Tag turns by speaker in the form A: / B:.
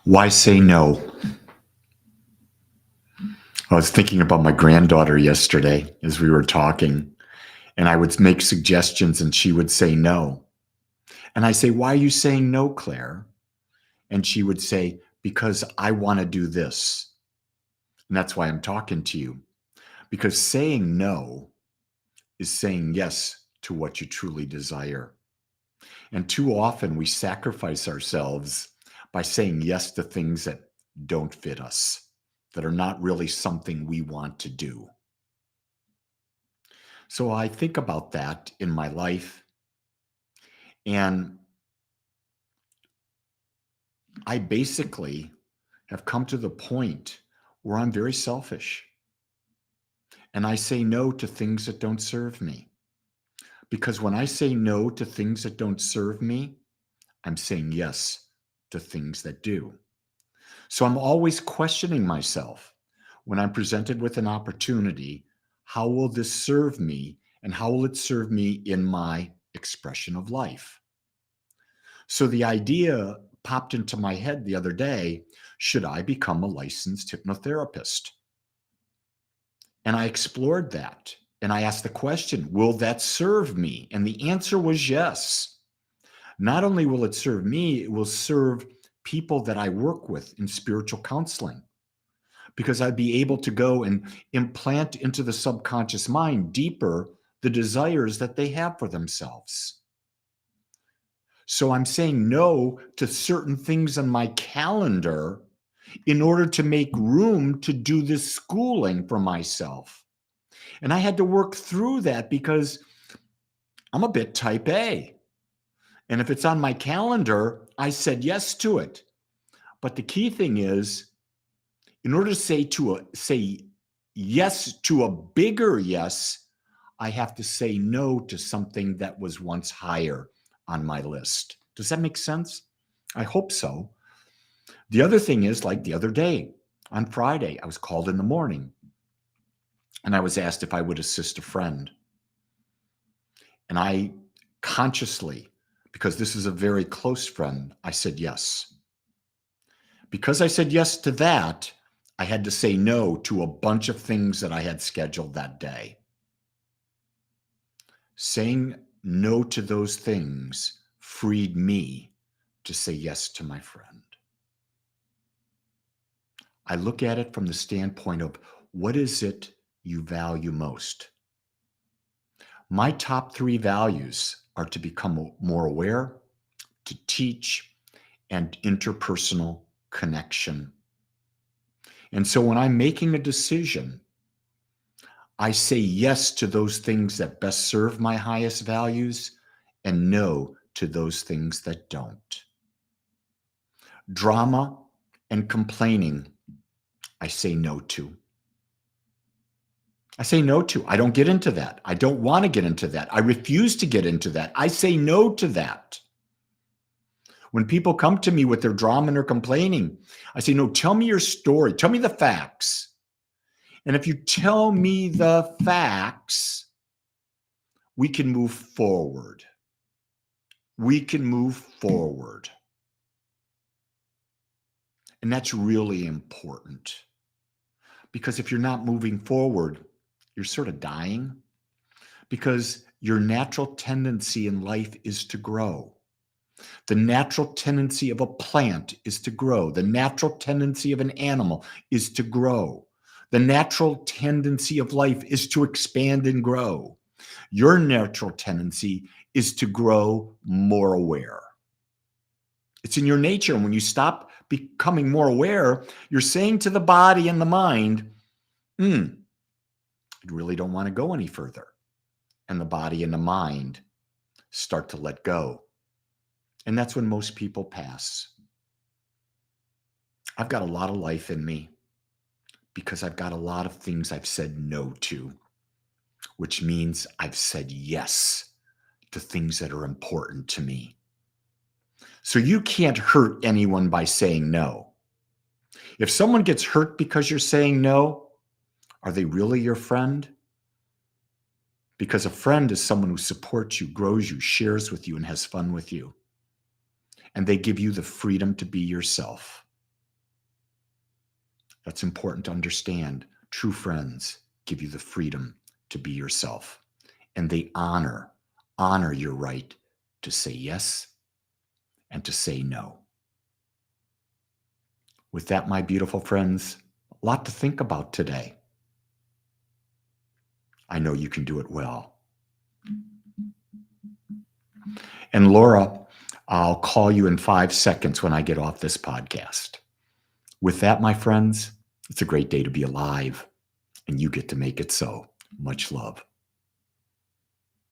A: Why say no? I was thinking about my granddaughter yesterday as we were talking, and I would make suggestions and she would say no. And I say, "Why are you saying no, Claire?" And she would say, "Because I want to do this." And that's why I'm talking to you. Because saying no is saying yes to what you truly desire. And too often we sacrifice ourselves by saying yes to things that don't fit us, that are not really something we want to do. So I think about that in my life, and I basically have come to the point where I'm very selfish and I say no to things that don't serve me. Because when I say no to things that don't serve me, I'm saying yes to things that do. So I'm always questioning myself when I'm presented with an opportunity. How will this serve me? And how will it serve me in my expression of life? So the idea popped into my head the other day, should I become a licensed hypnotherapist? And I explored that and I asked the question, will that serve me? And the answer was yes. Not only will it serve me, it will serve people that I work with in spiritual counseling, because I'd be able to go and implant into the subconscious mind deeper the desires that they have for themselves. So I'm saying no to certain things on my calendar in order to make room to do this schooling for myself. And I had to work through that because I'm a bit type A. And if it's on my calendar, I said yes to it. But the key thing is, in order to say yes to a bigger yes, I have to say no to something that was once higher on my list. Does that make sense? I hope so. The other thing is, like the other day, on Friday, I was called in the morning and I was asked if I would assist a friend. And I consciously, because this is a very close friend, I said yes. Because I said yes to that, I had to say no to a bunch of things that I had scheduled that day. Saying no to those things freed me to say yes to my friend. I look at it from the standpoint of, what is it you value most? My top 3 values are to become more aware, to teach, and interpersonal connection. And so when I'm making a decision, I say yes to those things that best serve my highest values and no to those things that don't. Drama and complaining, I say no to. I say no to. I don't get into that. I don't want to get into that. I refuse to get into that. I say no to that. When people come to me with their drama and their complaining, I say, no, tell me your story. Tell me the facts. And if you tell me the facts, we can move forward. We can move forward. And that's really important. Because if you're not moving forward, you're sort of dying. Because your natural tendency in life is to grow. The natural tendency of a plant is to grow. The natural tendency of an animal is to grow. The natural tendency of life is to expand and grow. Your natural tendency is to grow more aware. It's in your nature. And when you stop becoming more aware, you're saying to the body and the mind, I really don't want to go any further. And the body and the mind start to let go. And that's when most people pass. I've got a lot of life in me because I've got a lot of things I've said no to, which means I've said yes to things that are important to me. So you can't hurt anyone by saying no. If someone gets hurt because you're saying no, are they really your friend? Because a friend is someone who supports you, grows you, shares with you, and has fun with you. And they give you the freedom to be yourself. That's important to understand. True friends give you the freedom to be yourself, and they honor your right to say yes and to say no. With that, my beautiful friends, a lot to think about today. I know you can do it well. And Laura, I'll call you in 5 seconds when I get off this podcast. With that, my friends, it's a great day to be alive, and you get to make it so. Much love.